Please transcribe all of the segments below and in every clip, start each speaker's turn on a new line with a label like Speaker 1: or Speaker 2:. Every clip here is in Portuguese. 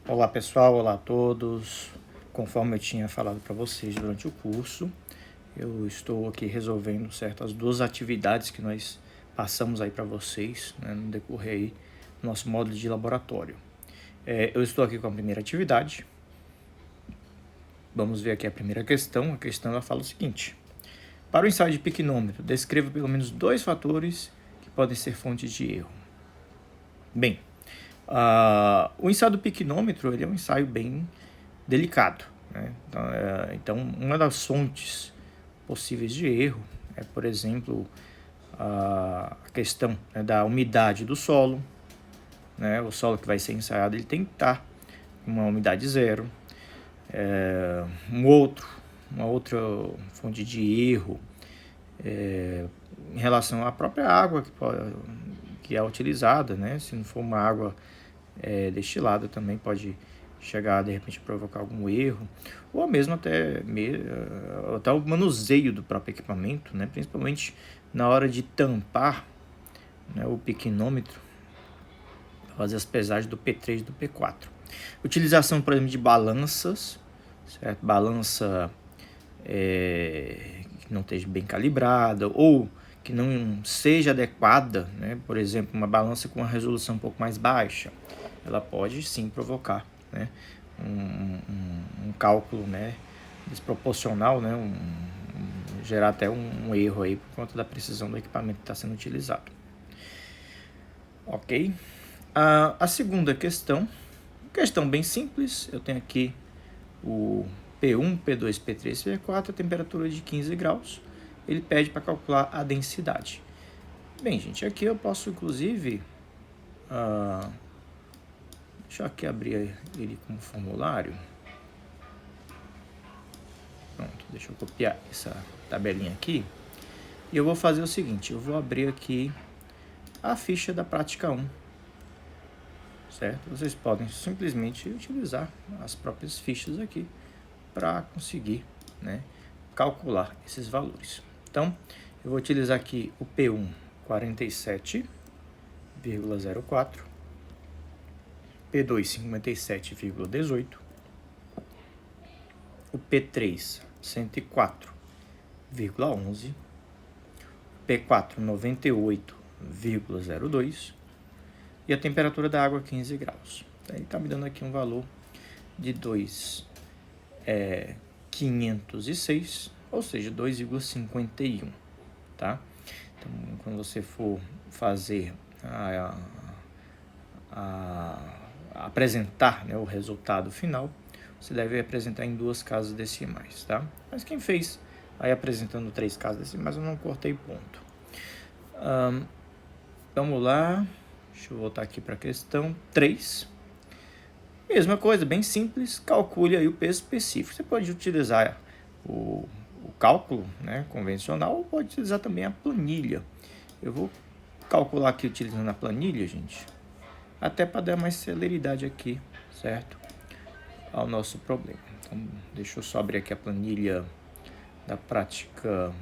Speaker 1: Olá pessoal, olá a todos. Conforme eu tinha falado para vocês durante o curso, eu estou aqui resolvendo certas duas atividades que nós passamos aí para vocês, né, no decorrer aí do nosso módulo de laboratório. Eu estou aqui com a primeira atividade. Vamos ver aqui a primeira questão. A questão ela fala o seguinte: para o ensaio de piquenômetro, descreva pelo menos 2 fatores que podem ser fontes de erro. Bem, o ensaio do piquenômetro ele é um ensaio bem delicado, né? Então, uma das fontes possíveis de erro é, por exemplo, a questão, né, da umidade do solo, né? O solo que vai ser ensaiado ele tem que estar com uma umidade zero. Uma outra fonte de erro em relação à própria água que é utilizada, né? Se não for uma água destilada, também pode chegar de repente a provocar algum erro, ou mesmo até o manuseio do próprio equipamento, né? Principalmente na hora de tampar, né, o piquenômetro, fazer as pesagens do P3 e do P4. Utilização, por exemplo, de balanças, certo? Balança que não esteja bem calibrada ou que não seja adequada, né? Por exemplo, uma balança com uma resolução um pouco mais baixa, ela pode sim provocar, né, um cálculo, né, desproporcional, né, gerar até um erro aí por conta da precisão do equipamento que está sendo utilizado. Ok? A segunda questão bem simples. Eu tenho aqui o P1, P2, P3, P4, a temperatura de 15 graus. Ele pede para calcular a densidade. Bem, gente, aqui eu posso inclusive deixa eu aqui abrir ele como formulário. Pronto, deixa eu copiar essa tabelinha aqui. E eu vou fazer o seguinte, eu vou abrir aqui a ficha da prática 1. Certo? Vocês podem simplesmente utilizar as próprias fichas aqui para conseguir, né, calcular esses valores. Então, eu vou utilizar aqui o P1 47,04, P2 57,18, o P3 104,11, P4 98,02 e a temperatura da água 15 graus. Ele está me dando aqui um valor de 2,506, ou seja, 2,51, tá? Então, quando você for fazer apresentar, né, o resultado final, você deve apresentar em 2 casas decimais, tá? Mas quem fez aí apresentando 3 casas decimais, eu não cortei ponto. Vamos lá, deixa eu voltar aqui para a questão 3. Mesma coisa, bem simples, calcule aí o peso específico. Você pode utilizar o cálculo, né, convencional, ou pode utilizar também a planilha. Eu vou calcular aqui utilizando a planilha, gente, até para dar mais celeridade aqui, certo, ao nosso problema. Então, deixa eu só abrir aqui a planilha da prática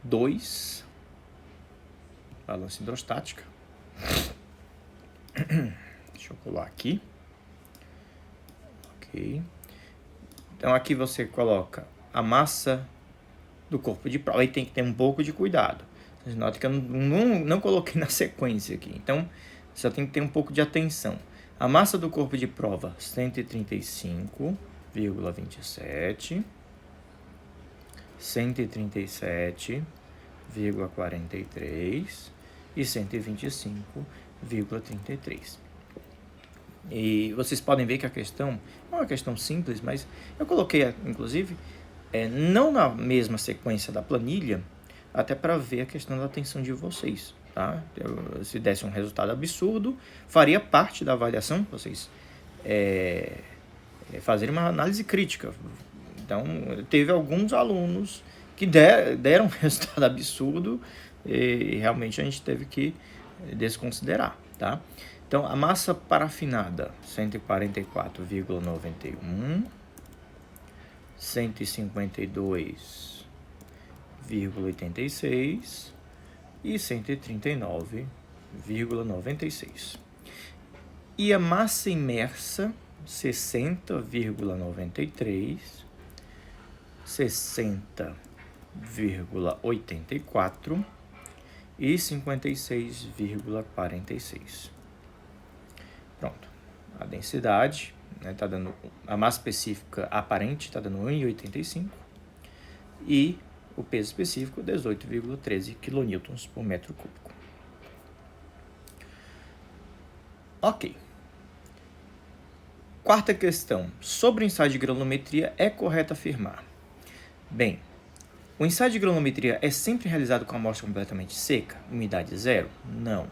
Speaker 1: 2, balança hidrostática. Deixa eu colar aqui. Ok. Então, aqui você coloca a massa do corpo de prova. Aí tem que ter um pouco de cuidado. Vocês notam que eu não coloquei na sequência aqui. Então, só tem que ter um pouco de atenção. A massa do corpo de prova, 135,27, 137,43 e 125,33. E vocês podem ver que a questão é uma questão simples, mas eu coloquei, inclusive, não na mesma sequência da planilha, até para ver a questão da atenção de vocês, tá? Se desse um resultado absurdo, faria parte da avaliação, vocês fazerem uma análise crítica. Então, teve alguns alunos que deram um resultado absurdo e realmente a gente teve que desconsiderar, tá? Então, a massa parafinada, 144,91, 152,86 e 139,96. E a massa imersa 60,93, 60,84 e 56,46. Pronto. A densidade, né, tá dando, a massa específica aparente está dando 1,85 e o peso específico 18,13 kN por metro cúbico. Ok. Quarta questão. Sobre o ensaio de granulometria, é correto afirmar? Bem, o ensaio de granulometria é sempre realizado com a amostra completamente seca, umidade zero? Não.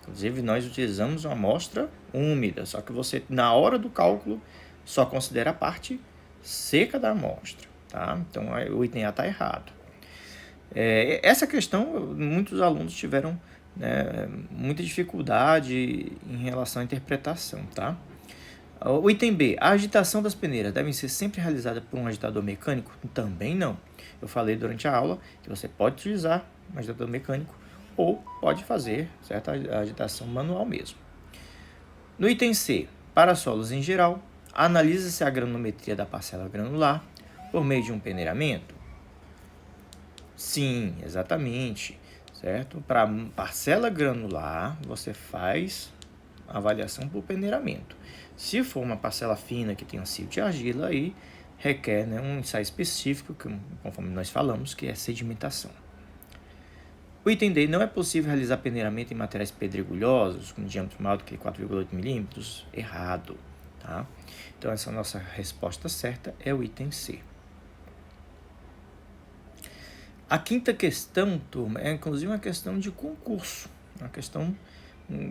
Speaker 1: Inclusive, nós utilizamos uma amostra úmida, só que você, na hora do cálculo, só considera a parte seca da amostra, tá? Então, o item A está errado. Essa questão, muitos alunos tiveram, né, muita dificuldade em relação à interpretação, tá? O item B, a agitação das peneiras deve ser sempre realizada por um agitador mecânico? Também não. Eu falei durante a aula que você pode utilizar um agitador mecânico ou pode fazer certa agitação manual mesmo. No item C, para solos em geral, analisa-se a granulometria da parcela granular por meio de um peneiramento? Sim, exatamente, certo? Para parcela granular, você faz a avaliação por peneiramento. Se for uma parcela fina que tem um cílio de argila, aí requer, né, um ensaio específico, conforme nós falamos, que é sedimentação. O item D, não é possível realizar peneiramento em materiais pedregulhosos com diâmetro maior do que 4,8 milímetros? Errado, tá? Então, essa nossa resposta certa é o item C. A quinta questão, turma, é inclusive uma questão de concurso, uma questão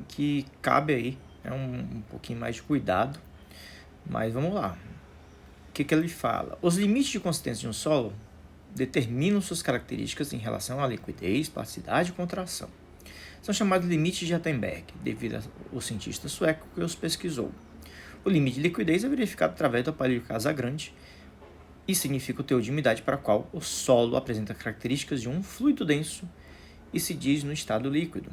Speaker 1: que cabe aí um pouquinho mais de cuidado, mas vamos lá. O que ele fala? Os limites de consistência de um solo determinam suas características em relação à liquidez, plasticidade e contração. São chamados limites de Attenberg, devido ao cientista sueco que os pesquisou. O limite de liquidez é verificado através do aparelho Casagrande e significa o teor de umidade para o qual o solo apresenta características de um fluido denso e se diz no estado líquido.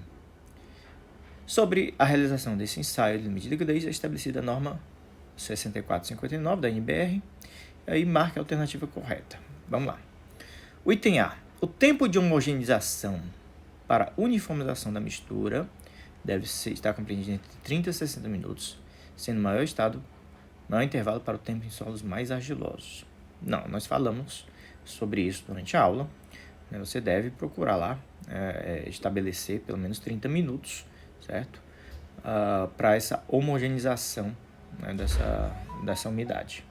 Speaker 1: Sobre a realização desse ensaio de limite de liquidez, é estabelecida a norma 6459 da NBR, e aí marca a alternativa correta. Vamos lá. O item A. O tempo de homogeneização para uniformização da mistura deve estar compreendido entre 30 e 60 minutos, sendo maior intervalo para o tempo em solos mais argilosos. Não, nós falamos sobre isso durante a aula. Você deve procurar lá estabelecer pelo menos 30 minutos, certo? Para essa homogeneização, né, dessa umidade.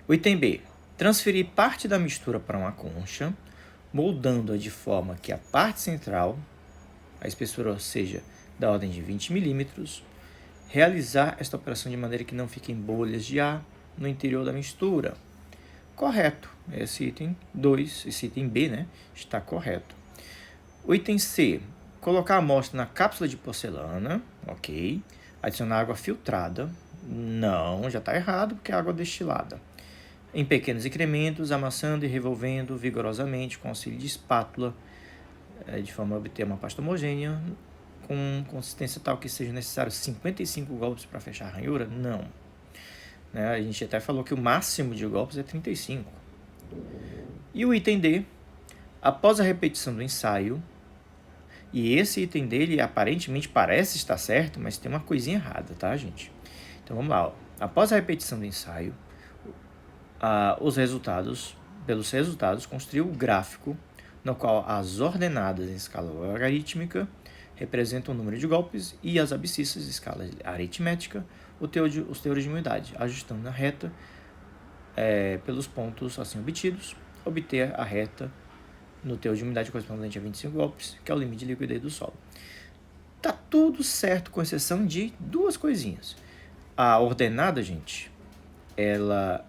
Speaker 1: O item B. Transferir parte da mistura para uma concha, moldando-a de forma que a parte central, a espessura seja da ordem de 20 milímetros, realizar esta operação de maneira que não fiquem bolhas de ar no interior da mistura. Correto. Esse item 2, esse item B, né, está correto. O item C. Colocar a amostra na cápsula de porcelana, ok. Adicionar água filtrada, não, já está errado, porque é água destilada. Em pequenos incrementos, amassando e revolvendo vigorosamente com auxílio de espátula, de forma a obter uma pasta homogênea, com consistência tal que seja necessário 55 golpes para fechar a ranhura? Não. A gente até falou que o máximo de golpes é 35. E o item D, após a repetição do ensaio, e esse item dele aparentemente parece estar certo, mas tem uma coisinha errada, tá, gente? Então vamos lá. Após a repetição do ensaio, pelos resultados, construiu o gráfico no qual as ordenadas em escala logarítmica representam o número de golpes e as abscissas em escala aritmética os teores de umidade, ajustando a reta pelos pontos assim obtidos, obter a reta no teor de umidade correspondente a 25 golpes, que é o limite de liquidez do solo. Tá tudo certo, com exceção de duas coisinhas. A ordenada, gente, ela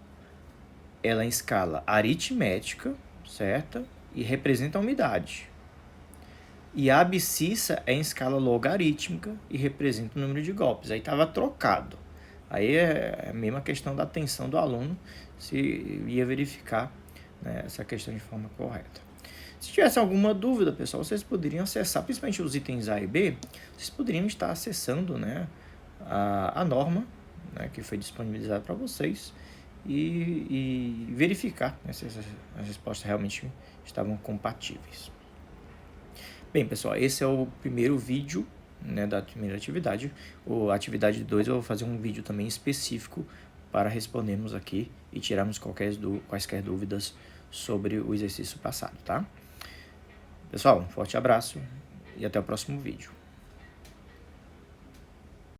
Speaker 1: em escala aritmética, certa? E representa a umidade. E a abscissa é em escala logarítmica e representa o número de golpes. Aí estava trocado. Aí é a mesma questão da atenção do aluno, se ia verificar, né, essa questão de forma correta. Se tivesse alguma dúvida, pessoal, vocês poderiam acessar, principalmente os itens A e B, vocês poderiam estar acessando, né, a norma, né, que foi disponibilizado para vocês e verificar, né, se as respostas realmente estavam compatíveis. Bem, pessoal, esse é o primeiro vídeo, né, da primeira atividade. A atividade 2 eu vou fazer um vídeo também específico para respondermos aqui e tirarmos quaisquer dúvidas sobre o exercício passado, tá? Pessoal, um forte abraço e até o próximo vídeo.